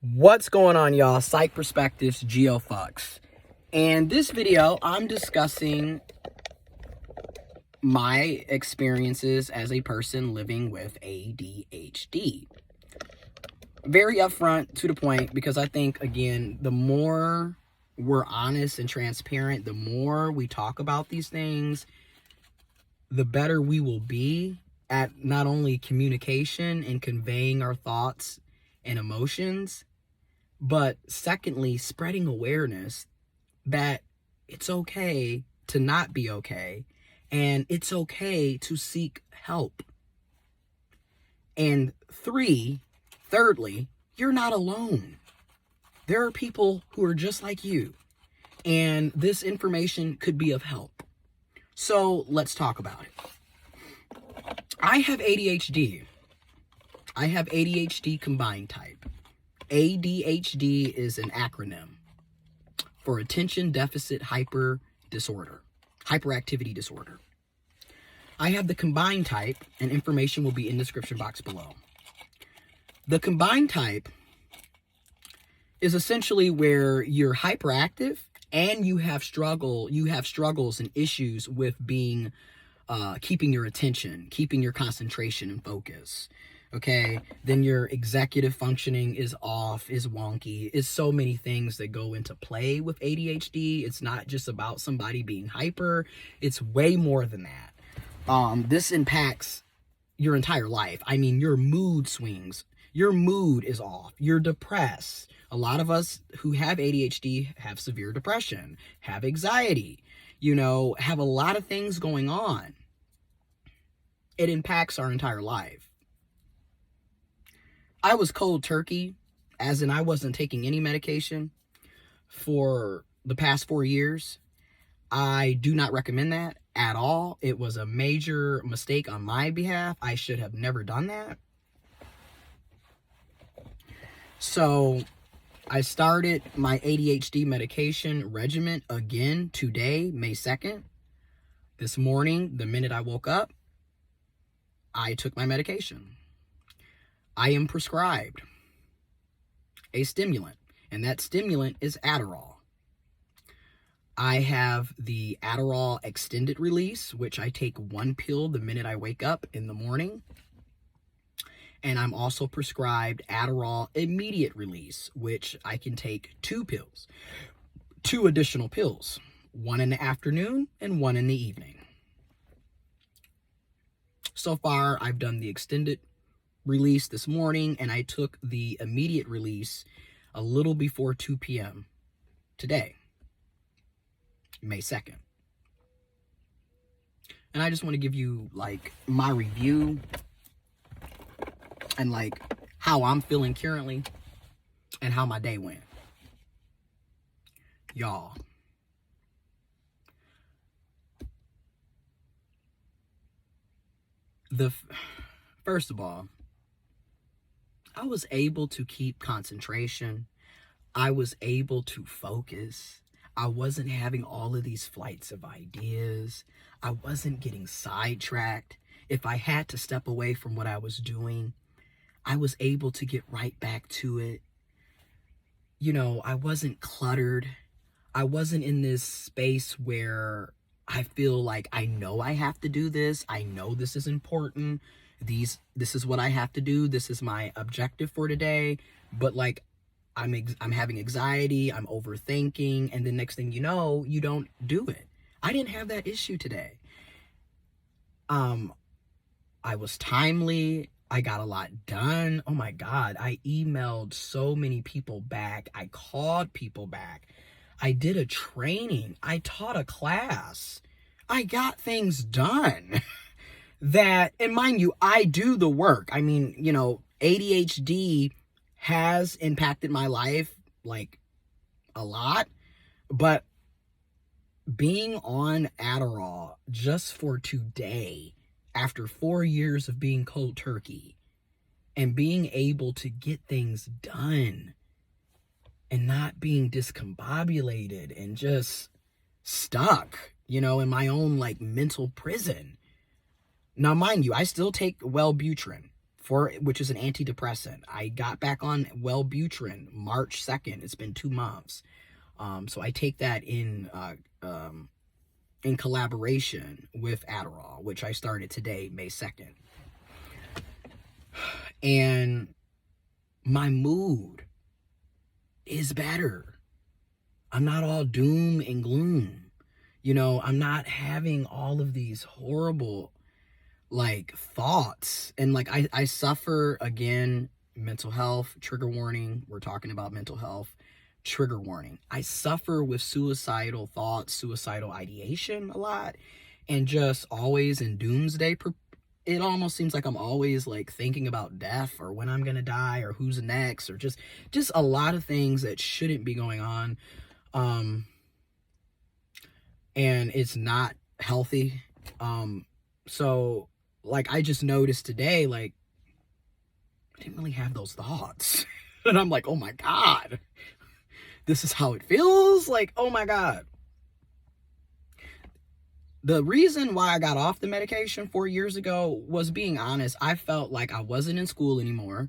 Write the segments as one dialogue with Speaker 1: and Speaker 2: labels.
Speaker 1: What's going on, y'all? Psych Perspectives, GeoFucks. And this video, I'm discussing my experiences as a person living with ADHD. Very upfront, to the point, because I think, again, the more we're honest and transparent, the more we talk about these things, the better we will be at not only communication and conveying our thoughts and emotions, but secondly, spreading awareness that it's okay to not be okay, and it's okay to seek help. And thirdly, you're not alone. There are people who are just like you, and this information could be of help. So let's talk about it. I have ADHD. I have ADHD combined type. ADHD is an acronym for Attention Deficit Hyperactivity Disorder. I have the combined type, and information will be in the description box below. The combined type is essentially where you're hyperactive and you have struggles and issues with being keeping your attention, keeping your concentration and focus. Okay, then your executive functioning is off, is wonky, is so many things that go into play with ADHD. It's not just about somebody being hyper, it's way more than that. This impacts your entire life. I mean, your mood swings, your mood is off, you're depressed. A lot of us who have ADHD have severe depression, have anxiety, have a lot of things going on. It impacts our entire life. I was cold turkey, as in I wasn't taking any medication for the past 4 years. I do not recommend that at all. It was a major mistake on my behalf. I should have never done that. So I started my ADHD medication regimen again today, May 2nd. This morning, the minute I woke up, I took my medication. I am prescribed a stimulant, and that stimulant is Adderall. I have the Adderall extended release, which I take 1 pill the minute I wake up in the morning. And I'm also prescribed Adderall immediate release, which I can take 2 pills, 2 additional pills, 1 in the afternoon and 1 in the evening. So far, I've done the extended release this morning, and I took the immediate release a little before 2 p.m. today, May 2nd. And I just want to give you my review and how I'm feeling currently and how my day went. Y'all, first of all, I was able to keep concentration. I was able to focus. I wasn't having all of these flights of ideas. I wasn't getting sidetracked. If I had to step away from what I was doing, I was able to get right back to it. I wasn't cluttered. I wasn't in this space where I feel like I know I have to do this. I know this is important. This is what I have to do. This is my objective for today. But I'm having anxiety. I'm overthinking. And the next thing you know, you don't do it. I didn't have that issue today. I was timely. I got a lot done. Oh my God. I emailed so many people back. I called people back. I did a training. I taught a class. I got things done. That, and mind you, I do the work. I mean, ADHD has impacted my life a lot, but being on Adderall just for today, after 4 years of being cold turkey, and being able to get things done and not being discombobulated and just stuck, in my own mental prison. Now, mind you, I still take Wellbutrin which is an antidepressant. I got back on Wellbutrin March 2nd. It's been 2 months. So I take that in collaboration with Adderall, which I started today, May 2nd. And my mood is better. I'm not all doom and gloom. You know, I'm not having all of these horrible, like, thoughts. And, like, I suffer, again, mental health, trigger warning. We're talking about mental health, trigger warning. I suffer with suicidal thoughts, suicidal ideation a lot, and just always in doomsday. It almost seems like I'm always, like, thinking about death or when I'm gonna die or who's next, or just a lot of things that shouldn't be going on. And it's not healthy. So, like, I just noticed today, like, I didn't really have those thoughts. And I'm like, oh my God, this is how it feels? Like, oh my God. The reason why I got off the medication 4 years ago was, being honest, I felt like I wasn't in school anymore.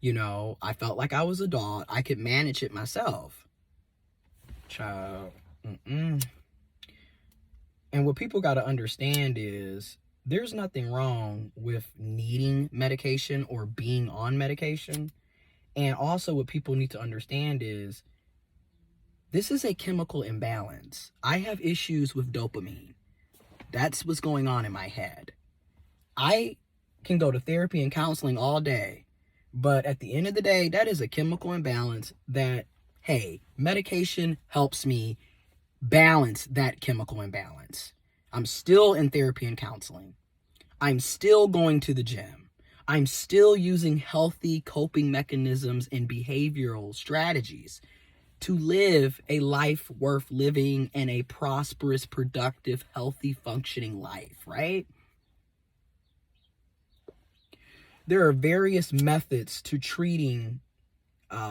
Speaker 1: You know, I felt like I was an adult. I could manage it myself. Child. And what people got to understand is there's nothing wrong with needing medication or being on medication. And also what people need to understand is this is a chemical imbalance. I have issues with dopamine. That's what's going on in my head. I can go to therapy and counseling all day, but at the end of the day, that is a chemical imbalance that, hey, medication helps me balance that chemical imbalance. I'm still in therapy and counseling. I'm still going to the gym. I'm still using healthy coping mechanisms and behavioral strategies to live a life worth living and a prosperous, productive, healthy, functioning life, right? There are various methods to treating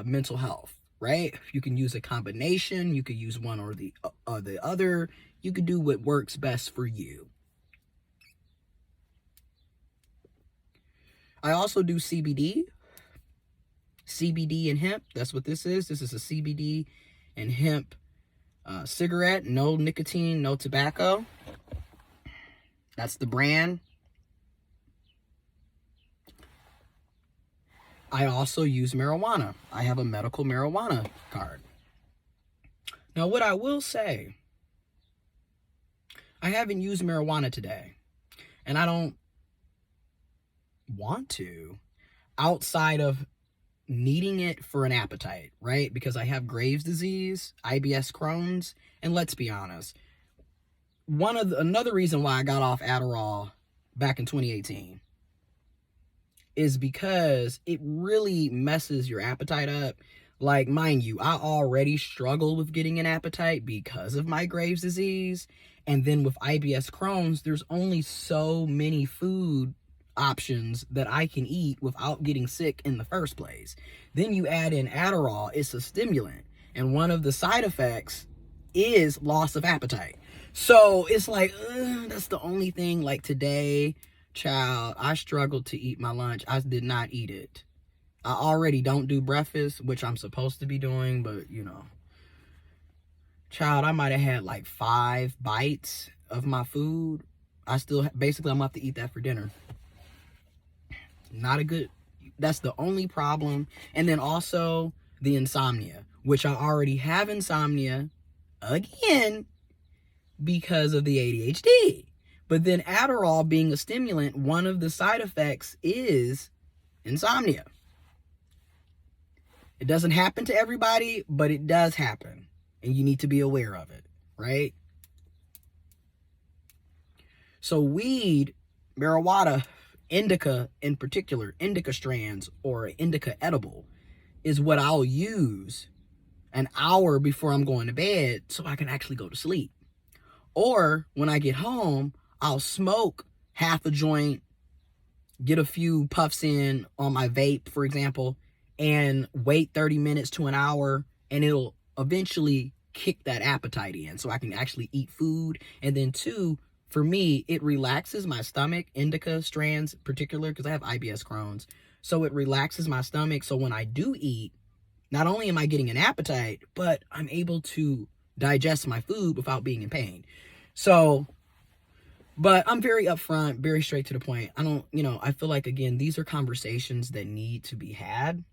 Speaker 1: mental health, right? You can use a combination. You could use one or the other. You could do what works best for you. I also do CBD and hemp. That's what this is. This is a CBD and hemp cigarette. No nicotine, no tobacco. That's the brand. I also use marijuana. I have a medical marijuana card. Now, what I will say, I haven't used marijuana today, and I don't want to, outside of needing it for an appetite, right? Because I have Graves' disease, IBS, Crohn's, and let's be honest, another reason why I got off Adderall back in 2018 is because it really messes your appetite up. Like, mind you, I already struggle with getting an appetite because of my Graves' disease, and then with IBS, Crohn's, there's only so many food options that I can eat without getting sick in the first place. Then you add in Adderall, it's a stimulant, and one of the side effects is loss of appetite. So it's like, that's the only thing. Like today, child, I struggled to eat my lunch. I did not eat it. I already don't do breakfast, which I'm supposed to be doing, but you know, child, I might have had like 5 bites of my food. I'm gonna have to eat that for dinner. That's the only problem. And then also the insomnia, which I already have insomnia again because of the ADHD. But then Adderall being a stimulant, one of the side effects is insomnia. It doesn't happen to everybody, but it does happen. And you need to be aware of it, right? So weed, marijuana, indica in particular, indica strands or indica edible is what I'll use an hour before I'm going to bed so I can actually go to sleep. Or when I get home, I'll smoke half a joint, get a few puffs in on my vape, for example, and wait 30 minutes to an hour, and it'll eventually kick that appetite in so I can actually eat food. And then 2, for me, it relaxes my stomach, indica strands in particular, because I have IBS Crohn's. So it relaxes my stomach. So when I do eat, not only am I getting an appetite, but I'm able to digest my food without being in pain. So, but I'm very upfront, very straight to the point. I don't, I feel like, again, these are conversations that need to be had.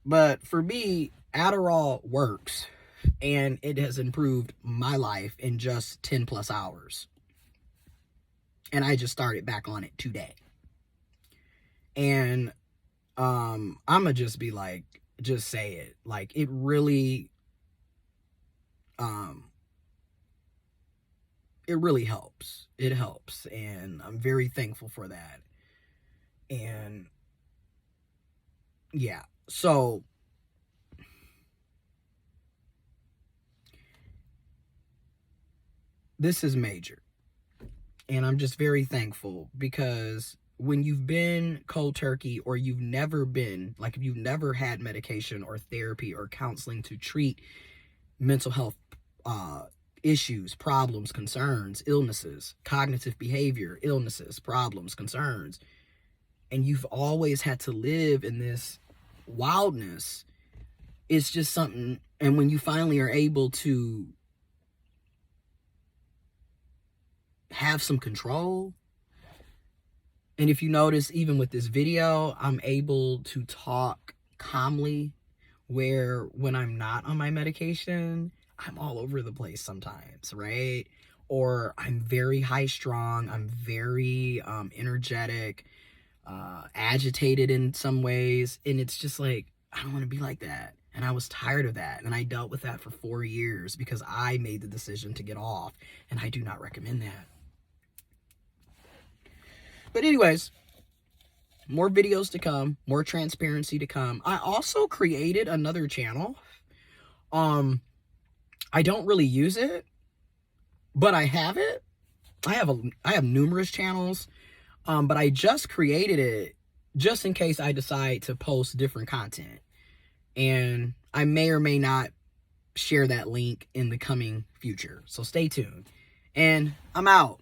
Speaker 1: But for me, Adderall works, and it has improved my life in just 10 plus hours. And I just started back on it today. And I'ma just be like, just say it. Like, it really helps. It helps, and I'm very thankful for that. And yeah, so this is major, and I'm just very thankful, because when you've been cold turkey, or you've never been, like, if you've never had medication or therapy or counseling to treat mental health issues, problems, concerns, illnesses, cognitive behavior, illnesses, problems, concerns, and you've always had to live in this wildness, it's just something. And when you finally are able to have some control, and if you notice, even with this video, I'm able to talk calmly, where when I'm not on my medication, I'm all over the place sometimes, right? Or I'm very high strung, I'm very energetic, agitated in some ways, and it's just like, I don't want to be like that. And I was tired of that, and I dealt with that for 4 years because I made the decision to get off, and I do not recommend that. But anyways, more videos to come, more transparency to come. I also created another channel. I don't really use it, but I have it. I have numerous channels, but I just created it just in case I decide to post different content. And I may or may not share that link in the coming future. So stay tuned. And I'm out.